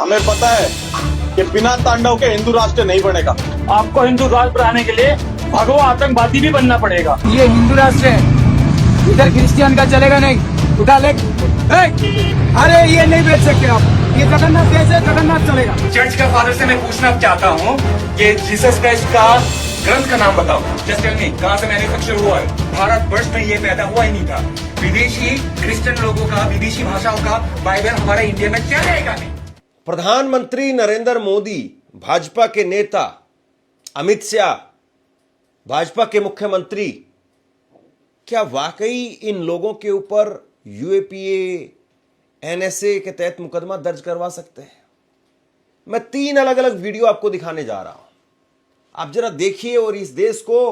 हमें पता है कि बिना तांडव के हिंदू राष्ट्र नहीं बनेगा। आपको हिंदू राष्ट्र बनाने के लिए भगवा आतंकवादी भी बनना पड़ेगा। ये हिंदू राष्ट्र है, इधर क्रिश्चियन का चलेगा नहीं। उठा ले। अरे ये नहीं बेच सकते आप, ये जगन्नाथ देश है, जगन्नाथ चलेगा। चर्च का फादर से मैं पूछना चाहता हूँ कि जीसस क्राइस्ट का ग्रंथ का नाम बताओ। जस्ट टेल मी, कहाँ से मैन्युफैक्चर हुआ है? भारतवर्ष में ये पैदा हुआ ही नहीं था। विदेशी क्रिश्चियन लोगों का, विदेशी भाषाओं का बाइबल हमारे इंडिया में चलेगा नहीं। प्रधानमंत्री नरेंद्र मोदी, भाजपा के नेता अमित शाह, भाजपा के मुख्यमंत्री, क्या वाकई इन लोगों के ऊपर यूएपीए, एनएसए के तहत मुकदमा दर्ज करवा सकते हैं? मैं 3 अलग अलग वीडियो आपको दिखाने जा रहा हूं। आप जरा देखिए और इस देश को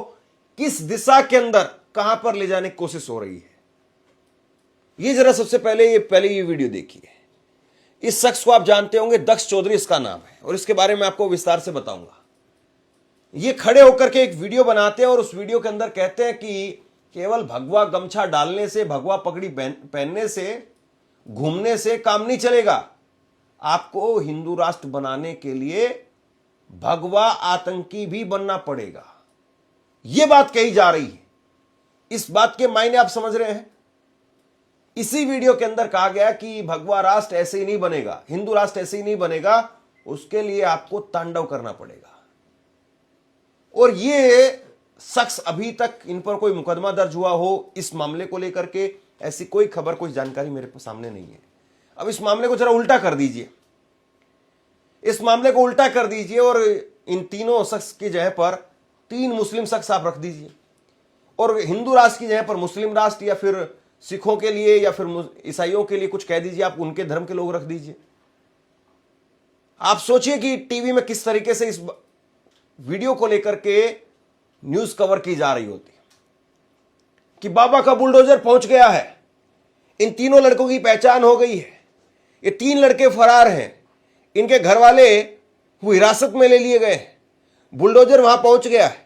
किस दिशा के अंदर कहां पर ले जाने की कोशिश हो रही है। ये जरा सबसे पहले ये वीडियो देखिए। इस शख्स को आप जानते होंगे, दक्ष चौधरी इसका नाम है, और इसके बारे में आपको विस्तार से बताऊंगा। ये खड़े होकर के एक वीडियो बनाते हैं और उस वीडियो के अंदर कहते हैं कि केवल भगवा गमछा डालने से, भगवा पगड़ी पहनने से, घूमने से काम नहीं चलेगा। आपको हिंदू राष्ट्र बनाने के लिए भगवा आतंकी भी बनना पड़ेगा। यह बात कही जा रही है। इस बात के मायने आप समझ रहे हैं? इसी वीडियो के अंदर कहा गया कि भगवा राष्ट्र ऐसे ही नहीं बनेगा, हिंदू राष्ट्र ऐसे ही नहीं बनेगा, उसके लिए आपको तांडव करना पड़ेगा। और ये शख्स अभी तक इन पर कोई मुकदमा दर्ज हुआ हो इस मामले को लेकर के, ऐसी कोई खबर, कोई जानकारी मेरे सामने नहीं है। अब इस मामले को जरा उल्टा कर दीजिए, इस मामले को उल्टा कर दीजिए और इन तीनों शख्स की जगह पर 3 मुस्लिम शख्स आप रख दीजिए और हिंदू राष्ट्र की जगह पर मुस्लिम राष्ट्र, या फिर सिखों के लिए या फिर ईसाइयों के लिए कुछ कह दीजिए, आप उनके धर्म के लोग रख दीजिए। आप सोचिए कि टीवी में किस तरीके से इस वीडियो को लेकर के न्यूज कवर की जा रही होती कि बाबा का बुलडोजर पहुंच गया है, इन तीनों लड़कों की पहचान हो गई है, ये 3 लड़के फरार हैं, इनके घर वाले वो हिरासत में ले लिए गए, बुलडोजर वहां पहुंच गया है,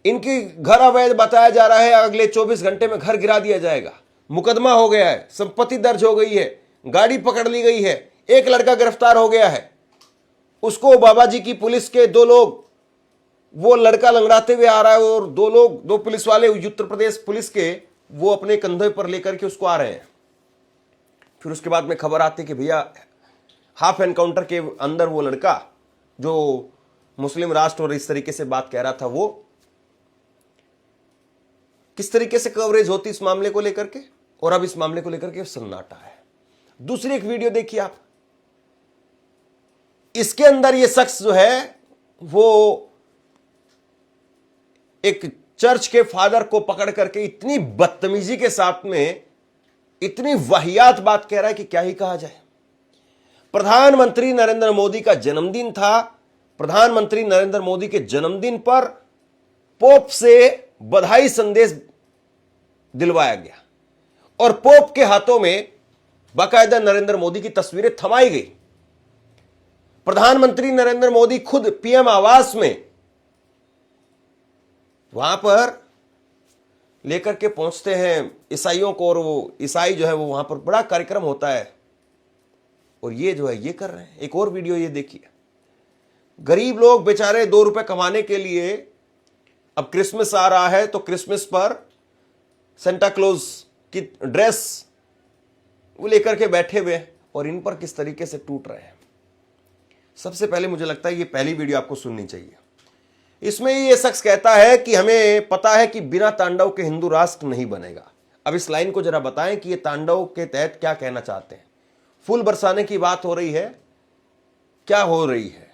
इनकी घर अवैध बताया जा रहा है, अगले 24 घंटे में घर गिरा दिया जाएगा, मुकदमा हो गया है, संपत्ति दर्ज हो गई है, गाड़ी पकड़ ली गई है, एक लड़का गिरफ्तार हो गया है, उसको बाबा जी की पुलिस के 2 लोग, वो लड़का लंगड़ाते हुए आ रहा है और 2 लोग, 2 पुलिस वाले उत्तर प्रदेश पुलिस के, वो अपने कंधे पर लेकर के उसको आ रहे हैं। फिर उसके बाद में खबर आती कि भैया हाफ एनकाउंटर के अंदर वो लड़का जो मुस्लिम राष्ट्र और इस तरीके से बात कह रहा था, वो किस तरीके से कवरेज होती इस मामले को लेकर के, और अब इस मामले को लेकर के सन्नाटा है। दूसरी एक वीडियो देखिए आप, इसके अंदर ये शख्स जो है वो एक चर्च के फादर को पकड़ करके इतनी बदतमीजी के साथ में इतनी वाहियात बात कह रहा है कि क्या ही कहा जाए। प्रधानमंत्री नरेंद्र मोदी का जन्मदिन था, प्रधानमंत्री नरेंद्र मोदी के जन्मदिन पर पोप से बधाई संदेश दिलवाया गया और पोप के हाथों में बाकायदा नरेंद्र मोदी की तस्वीरें थमाई गई। प्रधानमंत्री नरेंद्र मोदी खुद पीएम आवास में वहां पर लेकर के पहुंचते हैं ईसाइयों को, और वो ईसाई जो है वो वहां पर बड़ा कार्यक्रम होता है, और ये जो है ये कर रहे हैं। एक और वीडियो ये देखिए, गरीब लोग बेचारे 2 रुपए कमाने के लिए, अब क्रिसमस आ रहा है तो क्रिसमस पर सेंटा क्लॉज की ड्रेस वो लेकर के बैठे हुए, और इन पर किस तरीके से टूट रहे हैं। सबसे पहले मुझे लगता है ये पहली वीडियो आपको सुननी चाहिए। इसमें ये शख्स कहता है कि हमें पता है कि बिना तांडव के हिंदू राष्ट्र नहीं बनेगा। अब इस लाइन को जरा बताएं कि ये तांडव के तहत क्या कहना चाहते हैं। फूल बरसाने की बात हो रही है, क्या हो रही है?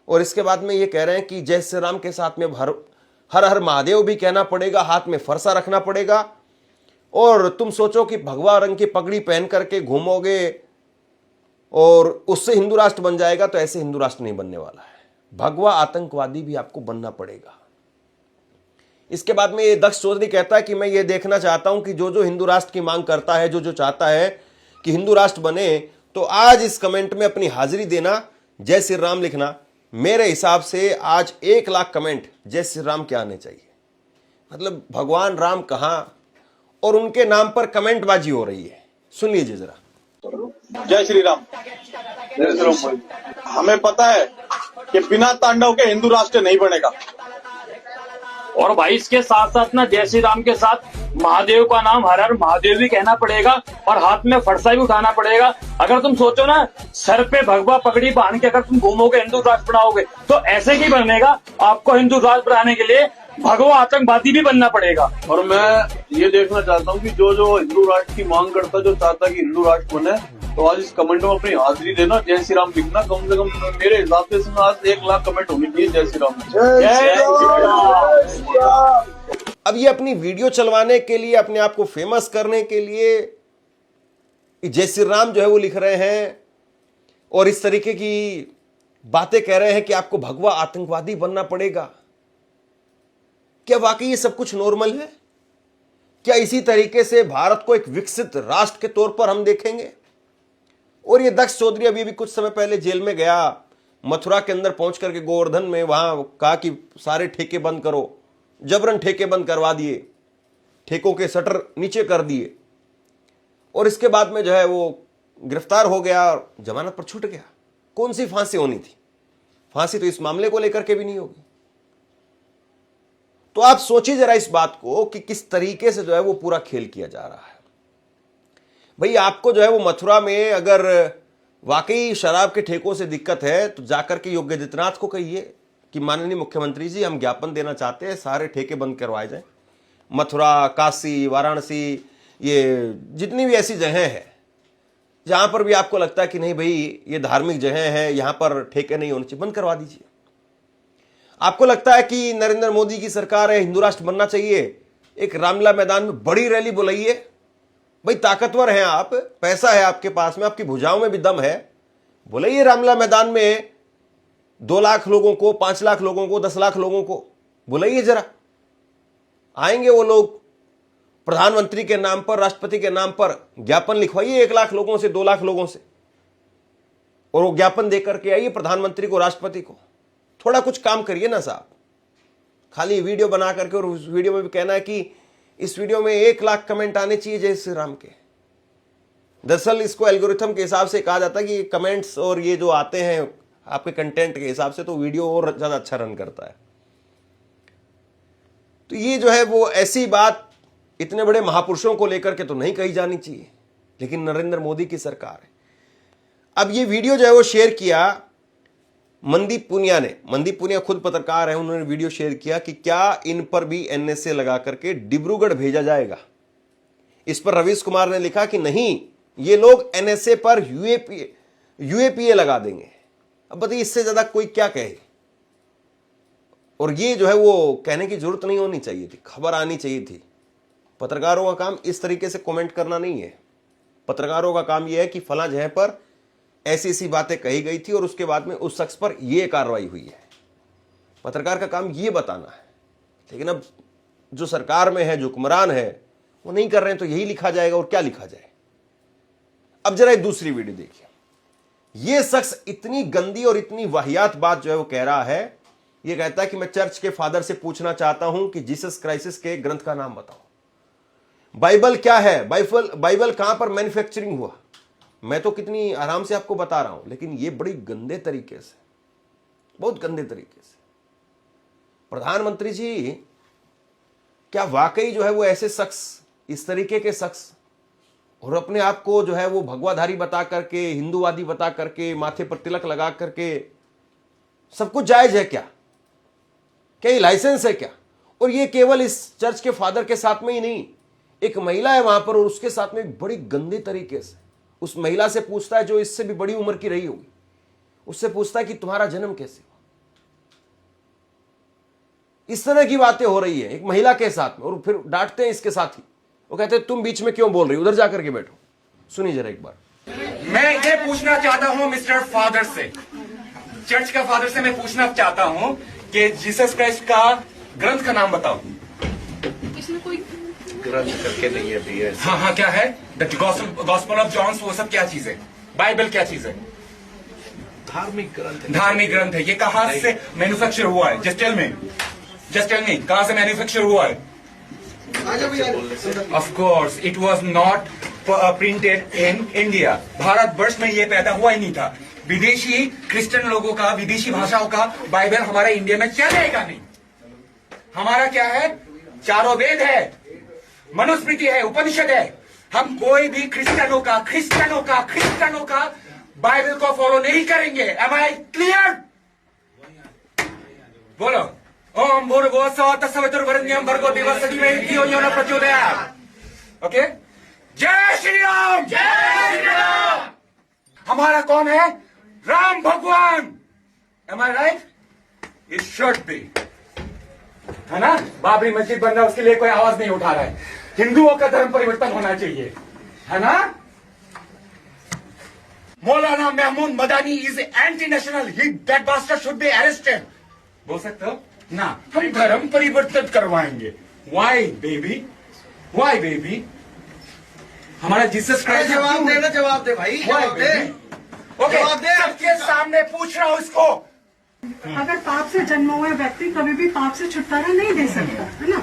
और इसके बाद में ये कह रहे हैं कि जय श्री राम के साथ में हर हर महादेव भी कहना पड़ेगा, हाथ में फरसा रखना पड़ेगा, और तुम सोचो कि भगवा रंग की पगड़ी पहन करके घूमोगे और उससे हिंदू राष्ट्र बन जाएगा, तो ऐसे हिंदू राष्ट्र नहीं बनने वाला है। भगवा आतंकवादी भी आपको बनना पड़ेगा। इसके बाद में ये दक्ष चौधरी कहता है कि मैं ये देखना चाहता हूं कि जो जो हिंदू राष्ट्र की मांग करता है, जो जो चाहता है कि हिंदू राष्ट्र बने, तो आज इस कमेंट में अपनी हाजिरी देना, जय श्री राम लिखना। मेरे हिसाब से आज 1 लाख कमेंट जय श्री राम के आने चाहिए। मतलब भगवान राम कहां, और उनके नाम पर कमेंटबाजी हो रही है। सुन लीजिए जरा। जय श्री राम। हमें पता है कि बिना तांडव के हिंदू राष्ट्र नहीं बनेगा। और भाई इसके साथ साथ ना जय श्री राम के साथ महादेव का नाम हर हर महादेव भी कहना पड़ेगा और हाथ में फरसा भी उठाना पड़ेगा। अगर तुम सोचो ना सर पे भगवा पगड़ी बांध के अगर तुम घूमोगे हिंदू राष्ट्र बनाओगे तो ऐसे ही बनेगा। आपको हिंदू राष्ट्र बनाने के लिए भगवा आतंकवादी भी बनना पड़ेगा। और मैं ये देखना चाहता हूँ कि जो हिंदू राष्ट्र की मांग करता, जो चाहता कि हिंदू राष्ट्र बने, तो आज इस कमेंट में अपनी हाजिरी देना, जय श्री राम लिखना। कम से कम मेरे हिसाब से इसमें आज 1 लाख कमेंट होनी चाहिए जय श्री राम। अब ये अपनी वीडियो चलवाने के लिए, अपने आप को फेमस करने के लिए जय श्री राम जो है वो लिख रहे हैं और इस तरीके की बातें कह रहे हैं कि आपको भगवा आतंकवादी बनना पड़ेगा। क्या वाकई ये सब कुछ नॉर्मल है? क्या इसी तरीके से भारत को एक विकसित राष्ट्र के तौर पर हम देखेंगे? और ये दक्ष चौधरी अभी भी कुछ समय पहले जेल में गया, मथुरा के अंदर पहुंच करके गोवर्धन में वहां कहा कि सारे ठेके बंद करो, जबरन ठेके बंद करवा दिए, ठेकों के शटर नीचे कर दिए और इसके बाद में जो है वो गिरफ्तार हो गया और जमानत पर छूट गया। कौन सी फांसी होनी थी? फांसी तो इस मामले को लेकर के भी नहीं होगी। तो आप सोचिए जरा इस बात को कि किस तरीके से जो है वो पूरा खेल किया जा रहा है। भाई आपको जो है वो मथुरा में अगर वाकई शराब के ठेकों से दिक्कत है तो जाकर के योगी आदित्यनाथ को कहिए कि माननीय मुख्यमंत्री जी हम ज्ञापन देना चाहते हैं, सारे ठेके बंद करवाए जाएं। मथुरा, काशी, वाराणसी, ये जितनी भी ऐसी जगह है जहां पर भी आपको लगता है कि नहीं भाई ये धार्मिक जगह है, यहां पर ठेके नहीं होने चाहिए, बंद करवा दीजिए। आपको लगता है कि नरेंद्र मोदी की सरकार है, हिंदू राष्ट्र बनना चाहिए, एक रामलीला मैदान में बड़ी रैली बुलाइए। भाई ताकतवर हैं आप, पैसा है आपके पास में, आपकी भुजाओं में भी दम है, बुलाइए रामलीला मैदान में 2 लाख लोगों को, 5 लाख लोगों को, 10 लाख लोगों को बुलाइए जरा। आएंगे वो लोग। प्रधानमंत्री के नाम पर, राष्ट्रपति के नाम पर ज्ञापन लिखवाइए 1 लाख लोगों से, 2 लाख लोगों से, और वो ज्ञापन देकर के आइए प्रधानमंत्री को, राष्ट्रपति को। थोड़ा कुछ काम करिए ना साहब। खाली वीडियो बना करके और उस वीडियो में भी कहना है कि इस वीडियो में 1 लाख कमेंट आने चाहिए जय श्री राम के। दरअसल इसको एल्गोरिथम के हिसाब से कहा जाता है कि कमेंट्स और ये जो आते हैं आपके कंटेंट के हिसाब से तो वीडियो और ज्यादा अच्छा रन करता है। तो ये जो है वो ऐसी बात इतने बड़े महापुरुषों को लेकर के तो नहीं कही जानी चाहिए, लेकिन नरेंद्र मोदी की सरकार है। अब ये वीडियो जो है वो शेयर किया मनदीप पुनिया ने। मनदीप पुनिया खुद पत्रकार है, उन्होंने वीडियो शेयर किया कि क्या इन पर भी एनएसए लगा करके डिब्रूगढ़ भेजा जाएगा। इस पर रवीश कुमार ने लिखा कि नहीं, ये लोग एनएसए पर यूएपीए लगा देंगे। अब बताइए इससे ज्यादा कोई क्या कहे। और ये जो है वो कहने की जरूरत नहीं होनी चाहिए थी, खबर आनी चाहिए थी। पत्रकारों का काम इस तरीके से कमेंट करना नहीं है। पत्रकारों का काम यह है कि फला जगह पर ऐसी ऐसी बातें कही गई थी और उसके बाद में उस शख्स पर यह कार्रवाई हुई है। पत्रकार का काम यह बताना है। लेकिन अब जो सरकार में है, जो हुक्मरान है, वो नहीं कर रहे हैं तो यही लिखा जाएगा और क्या लिखा जाए। अब जरा एक दूसरी वीडियो देखिए। यह शख्स इतनी गंदी और इतनी वाहियात बात जो है वो कह रहा है। यह कहता है कि मैं चर्च के फादर से पूछना चाहता हूं कि जीसस क्राइसिस के ग्रंथ का नाम बताओ। बाइबल क्या है, बाइबल कहां पर मैन्युफैक्चरिंग हुआ। मैं तो कितनी आराम से आपको बता रहा हूं, लेकिन यह बड़ी गंदे तरीके से, बहुत गंदे तरीके से। प्रधानमंत्री जी, क्या वाकई जो है वो ऐसे शख्स, इस तरीके के शख्स, और अपने आप को जो है वो भगवाधारी बता करके, हिंदूवादी बता करके, माथे पर तिलक लगा करके सब कुछ जायज है क्या? क्या ये लाइसेंस है क्या? और ये केवल इस चर्च के फादर के साथ में ही नहीं, एक महिला है वहां पर और उसके साथ में बड़ी गंदे तरीके से उस महिला से पूछता है, जो इससे भी बड़ी उम्र की रही होगी, उससे पूछता है कि तुम्हारा जन्म कैसे हुआ। इस तरह की बातें हो रही है एक महिला के साथ में, और फिर डांटते हैं इसके साथ ही। वो कहते हैं तुम बीच में क्यों बोल रही हो, उधर जाकर के बैठो। सुनिए जरा एक बार। मैं ये पूछना चाहता हूं मिस्टर फादर से, चर्च का फादर से मैं पूछना चाहता हूं कि जीसस क्राइस्ट का ग्रंथ का नाम बताओ। इसमें कोई ग्रंथ करके नहीं है भैया। हाँ, क्या है? द गॉस्पेल ऑफ जॉन, वो सब क्या चीज है? बाइबल क्या चीज है? धार्मिक ग्रंथ। धार्मिक ग्रंथ है। ये कहां से मैन्युफैक्चर हुआ है? जस्ट टेल मी कहां से मैन्युफैक्चर हुआ है? Of course it was not printed in India. Bharatvarsh में ये पैदा हुआ ही नहीं था। विदेशी क्रिश्चियन लोगों का, विदेशी भाषाओं का बाइबल हमारे इंडिया में चलेगा नहीं। हमारा क्या है? चारों वेद है, मनुस्मृति है, उपनिषद है। हम कोई भी क्रिश्चियनों का बाइबल को फॉलो नहीं करेंगे। Am I clear? बोलो। ओम भूर्भुवस्सुः तत्सवितुर्वरेण्यं भर्गो देवस्य धीमहि धियो यो नः प्रचोदयात्। ओके, जय श्री राम। जय श्री राम। हमारा कौन है? राम भगवान। Am I right? It should be, है ना? बाबरी मस्जिद बन रहा है, उसके लिए कोई आवाज नहीं उठा रहा है। हिंदुओं का धर्म परिवर्तन होना चाहिए, है ना? Maulana Mahmood Madani is anti national, that bastard should be arrested. बोल सकते हो ना? हम धर्म परिवर्तन करवाएंगे। Why baby? Why baby? हमारा जीसस क्राइस्ट जवाब दे ना, जवाब दे भाई, जवाब दे। ओके, सबके सामने पूछ रहा हूं इसको। अगर पाप से जन्मा हुआ व्यक्ति कभी भी पाप से छुटकारा नहीं दे सकता, है ना?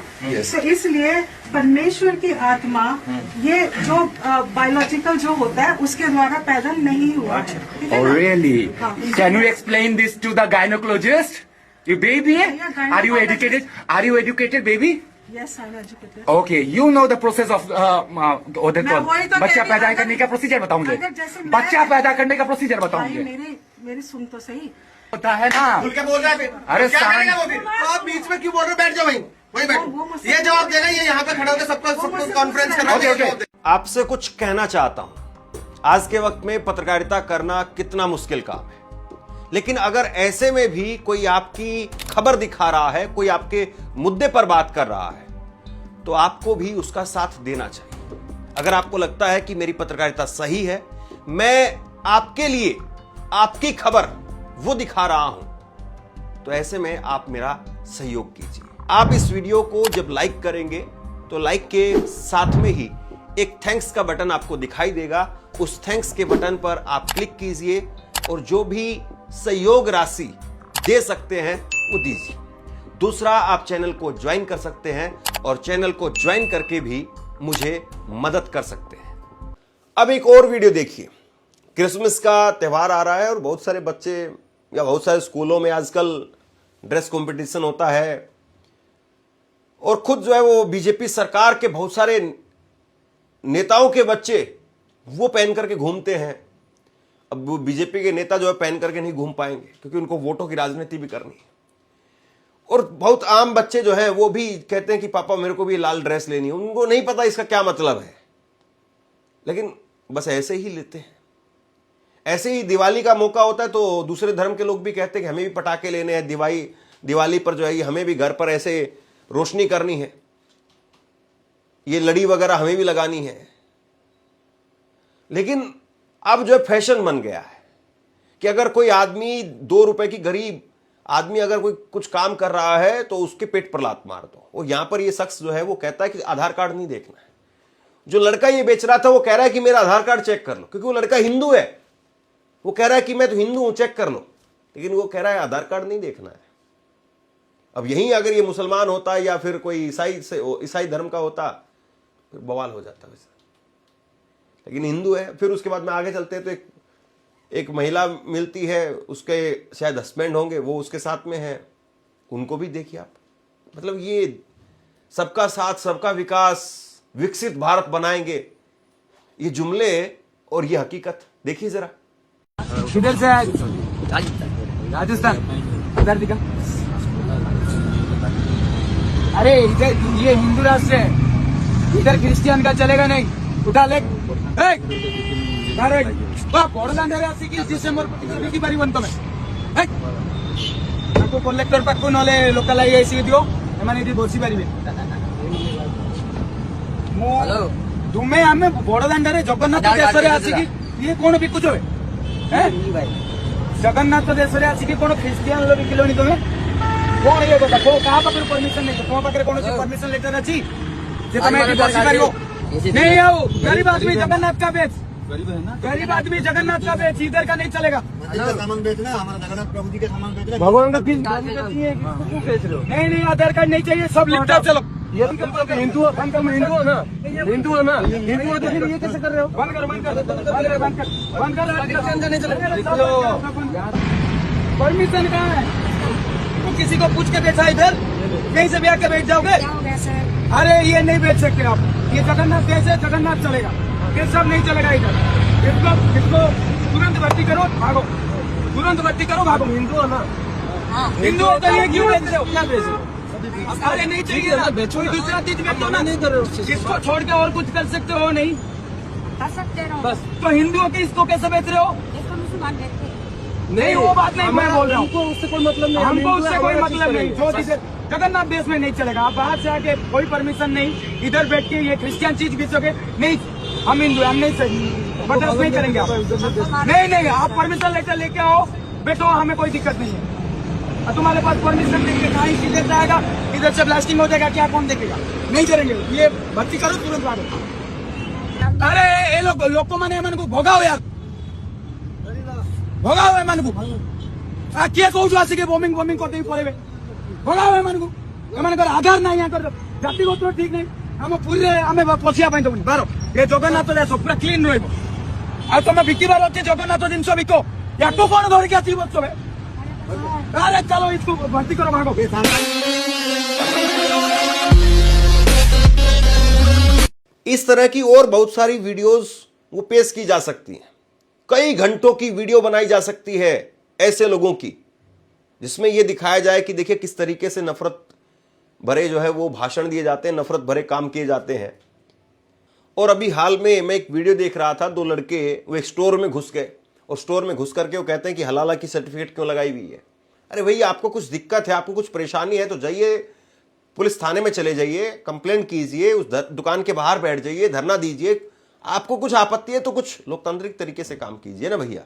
तो इसलिए परमेश्वर की आत्मा ये जो बायोलॉजिकल जो होता है उसके द्वारा पैदा नहीं हुआ है। ठीक है ना? Really? हाँ, Can you explain this to the gynecologist? You baby? Yeah, Are you educated? Are you educated, baby? Yes, I'm educated. Okay, you know the process of मैं वही तो बच्चा कह रही- पैदा करने का प्रोसीजर बताऊंगे। अगर जैसे मैं- बच्चा पैदा करने का प्रोसीजर भाई बताऊंगे। मेरी सुन तो सही। होता है ना? क्या बोल रहा है? अरे क्या सांड- करेगा वो फिर? तो आप बीच में क्यों बोल रहे हो? बैठ जाओ वहीं वो बैठो। मुझसे- ये जवाब देगा, ये यहाँ पे खड़ा होकर सबको कॉन्फ्रेंस करना Okay, okay. है। आपसे कुछ कहना चाहता हूं। आज के वक्त में पत्रकारिता करना कितना मुश्किल काम है, लेकिन अगर ऐसे में भी कोई आपकी खबर दिखा रहा है, कोई आपके मुद्दे पर बात कर रहा है, तो आपको भी उसका साथ देना चाहिए। अगर आपको लगता है कि मेरी पत्रकारिता सही है, मैं आपके लिए आपकी खबर वो दिखा रहा हूं, तो ऐसे में आप मेरा सहयोग कीजिए। आप इस वीडियो को जब लाइक करेंगे तो लाइक के साथ में ही एक थैंक्स का बटन आपको दिखाई देगा। उस थैंक्स के बटन पर आप क्लिक कीजिए और जो भी सहयोग राशि दे सकते हैं वो दीजिए। दूसरा, आप चैनल को ज्वाइन कर सकते हैं और चैनल को ज्वाइन करके भी मुझे मदद कर सकते हैं। अब एक और वीडियो देखिए। क्रिसमस का त्यौहार आ रहा है और बहुत सारे बच्चे या बहुत सारे स्कूलों में आजकल ड्रेस कंपटीशन होता है और खुद जो है वो बीजेपी सरकार के बहुत सारे नेताओं के बच्चे वो पहन करके घूमते हैं। अब वो बीजेपी के नेता जो है पहन करके नहीं घूम पाएंगे क्योंकि उनको वोटों की राजनीति भी करनी है। और बहुत आम बच्चे जो हैं वो भी कहते हैं कि पापा मेरे को भी लाल ड्रेस लेनी है। उनको नहीं पता इसका क्या मतलब है, लेकिन बस ऐसे ही लेते हैं। ऐसे ही दिवाली का मौका होता है तो दूसरे धर्म के लोग भी कहते हैं कि हमें भी पटाखे लेने हैं, दिवाली पर जो है हमें भी घर पर ऐसे रोशनी करनी है, ये लड़ी वगैरह हमें भी लगानी है। लेकिन अब जो है फैशन बन गया है कि अगर कोई आदमी 2 रुपए की गरीब आदमी अगर कोई कुछ काम कर रहा है तो उसके पेट पर लात मार दो। और यहां पर ये शख्स जो है वो कहता है कि आधार कार्ड नहीं देखना है। जो लड़का ये बेच रहा था वो कह रहा है कि मेरा आधार कार्ड चेक कर लो, क्योंकि वो लड़का हिंदू है। वो कह रहा है कि मैं तो हिंदू हूं, चेक कर लो, लेकिन वो कह रहा है आधार कार्ड नहीं देखना है। अब यहीं अगर ये मुसलमान होता या फिर कोई ईसाई धर्म का होता फिर बवाल हो जाता वैसे, लेकिन हिंदू है। फिर उसके बाद में आगे चलते हैं तो एक महिला मिलती है, उसके शायद हस्बैंड होंगे, वो उसके साथ में है, उनको भी देखिए आप। मतलब ये सबका साथ सबका विकास, विकसित भारत बनाएंगे, ये जुमले और ये हकीकत देखिए जरा। किधर से आए? राजस्थान। इधर दिखा। अरे इधर ये हिंदू राष्ट्र है, इधर क्रिश्चियन का चलेगा नहीं। उठा ले। डिसेंबर कलेक्टर पाक ना लोकल आई दियो बसी पारे तुम्हें आम बड़दाण्डे जगन्नाथ देश आसिकी ये कौन बिकुच जगन्नाथ देश आसिकी कौन ख्रीस्टियान बिकिल तुम्हें कौन ये कथा क्या पाखे परमिशन नहीं तुम पाखे कौन परमिशन लेटर अच्छी बसी पार नहीं आओ। गरीब आदमी जगन्नाथ का बेच, गरीब आदमी जगन्नाथ का बेच, इधर का नहीं चलेगा। सामान बेचना हमारा जगन्नाथ प्रभु जी के सामान बेचना। भगवान का क्यों बेच रहे हो? नहीं आधार कार्ड नहीं चाहिए, सब लिपटा चलो। ये हिंदू बंद कर, हिंदू है ना, हिंदू है ना, हिंदू है तो फिर ये कैसे कर रहे हो? बंद करो, बंद कर, बंद कर। परमिशन कहाँ है? तो किसी को पूछ के बेचा इधर, कहीं से भी आके बैठ जाओगे? अरे ये नहीं बेच सकते आप, ये जगन्नाथ देश है, जगन्नाथ चलेगा, ये सब नहीं चलेगा इधर। इसको तुरंत भर्ती करो, भागो, तुरंत भर्ती करो, भागो। हिंदू है ना, हिंदू होकर ये क्यों बेच रहे हो? क्या बेच रहे हो? अरे नहीं चाहिए ना, बेचो, दूसरा चीज बेचो ना, नहीं कर रहे हो। इसको छोड़ के और कुछ कर सकते हो? नहीं कर सकते हो। बस तो हिंदुओं के इसको कैसे बेच रहे हो? इसको मुसलमान कहते हैं। नहीं वो बात नहीं मैं बोल रहा हूँ, उससे कोई मतलब नहीं, हमको उससे कोई मतलब नहीं। जो चीजें जगन्नाथ देश में नहीं चलेगा, आप बाहर से आके कोई परमिशन नहीं, इधर बैठ के ये क्रिश्चियन चीज बेचोगे? नहीं, हम हिंदू, हम नहीं सही बर्दाश्त नहीं करेंगे आप। नहीं, आप परमिशन लेकर लेके आओ, बैठो, हमें कोई दिक्कत नहीं है। और तुम्हारे पास परमिशन देंगे, कहीं किधर जाएगा, इधर से ब्लास्टिंग हो जाएगा, क्या कौन देखेगा? नहीं करेंगे, ये भर्ती करो, तुरंत भागो। अरे ये लोग को मैंने मन को भोगाओ यार, भोगाओ मन को। किए कौन आसिके बोमिंग करते पड़े, भोगाओ मन को। एमनकर आधार नहीं कर जाति गोत्र ठीक नहीं, हम पूरे आम पशिया देवनी बार ये जगन्नाथ देश पूरा क्लीन रहा। तुम बिकबार अच्छे जगन्नाथ जिनस बिक, या कौन धरिक आसब? अरे चलो इसको भर्ती करो, भागो। इस तरह की और बहुत सारी वीडियोस वो पेश की जा सकती हैं। कई घंटों की वीडियो बनाई जा सकती है ऐसे लोगों की, जिसमें यह दिखाया जाए कि देखिए किस तरीके से नफरत भरे जो है वो भाषण दिए जाते हैं, नफरत भरे काम किए जाते हैं। और अभी हाल में मैं एक वीडियो देख रहा था, दो लड़के वो एक स्टोर में घुस गए और स्टोर में घुस करके वो कहते हैं कि हलाला की सर्टिफिकेट क्यों लगाई हुई है। अरे भैया आपको कुछ दिक्कत है, आपको कुछ परेशानी है तो जाइए पुलिस थाने में चले जाइए, कंप्लेंट कीजिए, उस दुकान के बाहर बैठ जाइए, धरना दीजिए। आपको कुछ आपत्ति है तो कुछ लोकतांत्रिक तरीके से काम कीजिए ना भैया।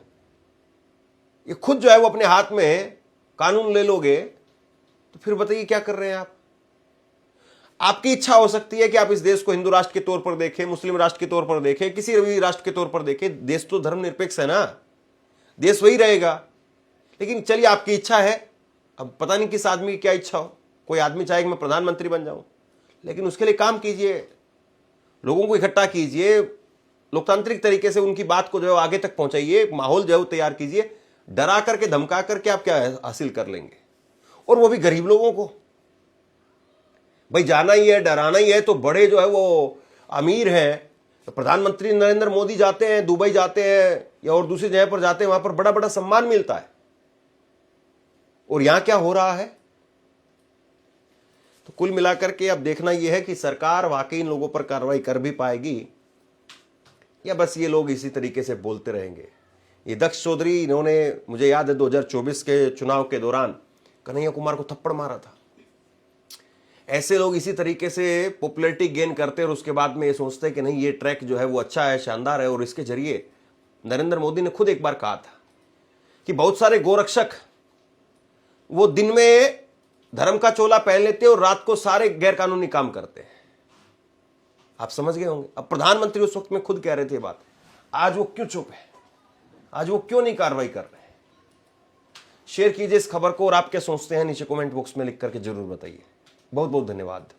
ये खुद जो है वो अपने हाथ में कानून ले लोगे तो फिर बताइए क्या कर रहे हैं आप। आपकी इच्छा हो सकती है कि आप इस देश को हिंदू राष्ट्र के तौर पर देखें, मुस्लिम राष्ट्र के तौर पर देखें, किसी भी राष्ट्र के तौर पर देखें। देश तो धर्मनिरपेक्ष है ना, देश वही रहेगा। लेकिन चलिए आपकी इच्छा है, अब पता नहीं किस आदमी की क्या इच्छा हो। कोई आदमी चाहे कि मैं प्रधानमंत्री बन जाऊं, लेकिन उसके लिए काम कीजिए, लोगों को इकट्ठा कीजिए, लोकतांत्रिक तरीके से उनकी बात को जो है आगे तक पहुंचाइए, माहौल जो है तैयार कीजिए। डरा करके धमका करके आप क्या हासिल कर लेंगे, और वो भी गरीब लोगों को। भाई जाना ही है, डराना ही है तो बड़े जो है वो अमीर हैं, तो प्रधानमंत्री नरेंद्र मोदी जाते हैं, दुबई जाते हैं या और दूसरी जगह पर जाते हैं, वहां पर बड़ा बड़ा सम्मान मिलता है। और यहां क्या हो रहा है? तो कुल मिलाकर के अब देखना यह है कि सरकार वाकई इन लोगों पर कार्रवाई कर भी पाएगी या बस ये लोग इसी तरीके से बोलते रहेंगे। ये दक्ष चौधरी, इन्होंने मुझे याद है 2024 के चुनाव के दौरान कन्हैया कुमार को थप्पड़ मारा था। ऐसे लोग इसी तरीके से पॉपुलैरिटी गेन करते हैं और उसके बाद में ये सोचते हैं कि नहीं ये ट्रैक जो है वो अच्छा है, शानदार है। और इसके जरिए नरेंद्र मोदी ने खुद एक बार कहा था कि बहुत सारे गोरक्षक वो दिन में धर्म का चोला पहन लेते हैं और रात को सारे गैरकानूनी काम करते हैं। आप समझ गए होंगे। अब प्रधानमंत्री उस वक्त में खुद कह रहे थे बात, आज वो क्यों चुप है, आज वो क्यों नहीं कार्रवाई कर रहे हैं? शेयर कीजिए इस खबर को और आप क्या सोचते हैं नीचे कमेंट बॉक्स में लिख करके जरूर बताइए। बहुत बहुत धन्यवाद।